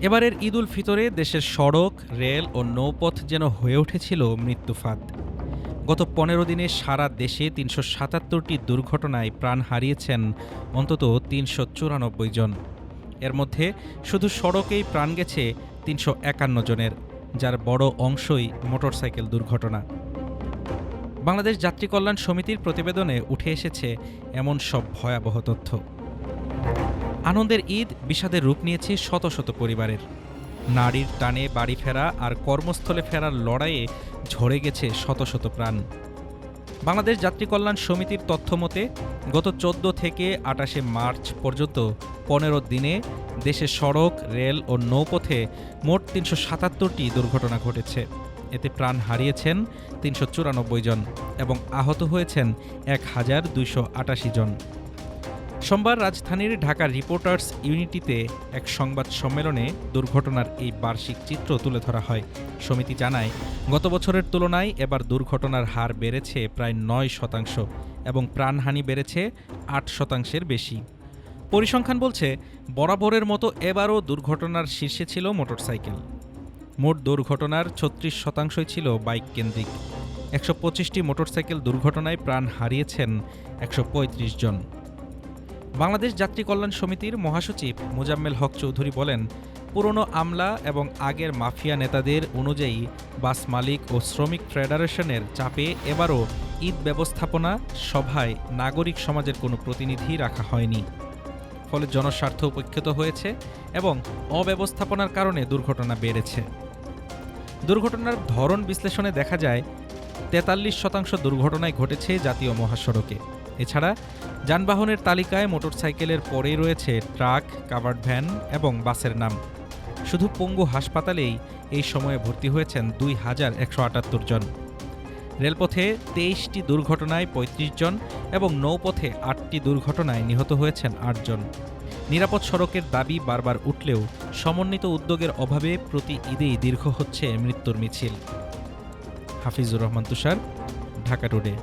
এবারের ঈদ উল ফিতরে দেশের সড়ক, রেল ও নৌপথ যেন হয়ে উঠেছিল মৃত্যুফাঁদ। গত ১৫ দিনে সারা দেশে ৩৭৭টি দুর্ঘটনায় প্রাণ হারিয়েছেন অন্তত ৩৯৪ জন। এর মধ্যে শুধু সড়কেই প্রাণ গেছে ৩৫১ জনের, যার বড় অংশই মোটরসাইকেল দুর্ঘটনা। বাংলাদেশ যাত্রী কল্যাণ সমিতির প্রতিবেদনে উঠে এসেছে এমন সব ভয়াবহ তথ্য। আনন্দের ঈদ বিষাদের রূপ নিয়েছে শত শত পরিবারের। নারীর টানে বাড়ি ফেরা আর কর্মস্থলে ফেরার লড়াইয়ে ঝরে গেছে শত শত প্রাণ। বাংলাদেশ যাত্রী কল্যাণ সমিতির তথ্য মতে গত ১৪ থেকে ২৮ মার্চ পর্যন্ত ১৫ দিনে দেশের সড়ক, রেল ও নৌপথে মোট ৩৭৭টি দুর্ঘটনা ঘটেছে। এতে প্রাণ হারিয়েছেন ৩৯৪ জন এবং আহত হয়েছেন ১,২৮৮ জন। সোমবার রাজধানীর ঢাকা রিপোর্টার্স ইউনিটিতে এক সংবাদ সম্মেলনে দুর্ঘটনার এই বার্ষিক চিত্র তুলে ধরা হয়। সমিতি জানায়, গত বছরের তুলনায় এবার দুর্ঘটনার হার বেড়েছে প্রায় ৯% এবং প্রাণহানি বেড়েছে ৮%-এর বেশি। পরিসংখ্যান বলছে, বরাবরের মতো এবারও দুর্ঘটনার শীর্ষে ছিল মোটরসাইকেল। মোট দুর্ঘটনার ৩৬% ছিল বাইক কেন্দ্রিক। ১২৫টি মোটরসাইকেল দুর্ঘটনায় প্রাণ হারিয়েছেন ১৩৫ জন। বাংলাদেশ যাত্রী কল্যাণ সমিতির মহাসচিব মোজাম্মেল হক চৌধুরী বলেন, পুরনো আমলা এবং আগের মাফিয়া নেতাদের অনুযায়ী বাস মালিক ও শ্রমিক ফেডারেশনের চাপে এবারও ঈদ ব্যবস্থাপনা সভায় নাগরিক সমাজের কোনো প্রতিনিধি রাখা হয়নি। ফলে জনস্বার্থ উপেক্ষিত হয়েছে এবং অব্যবস্থাপনার কারণে দুর্ঘটনা বেড়েছে। দুর্ঘটনার ধরন বিশ্লেষণে দেখা যায় ৪৩% দুর্ঘটনায় ঘটেছে জাতীয় মহাসড়কে। এছাড়া যানবাহনের তালিকায় মোটরসাইকেলের পরেই রয়েছে ট্রাক, কাভার্ড ভ্যান এবং বাসের নাম। শুধু পঙ্গু হাসপাতালেই এই সময়ে ভর্তি হয়েছেন ২,১৭৮ জন। রেলপথে ২৩টি দুর্ঘটনায় ৩৫ জন এবং নৌপথে ৮টি দুর্ঘটনায় নিহত হয়েছেন ৮ জন। নিরাপদ সড়কের দাবি বারবার উঠলেও সমন্বিত উদ্যোগের অভাবে প্রতি ঈদেই দীর্ঘ হচ্ছে মৃত্যুর মিছিল। হাফিজুর রহমান তুষার, ঢাকা টুডে।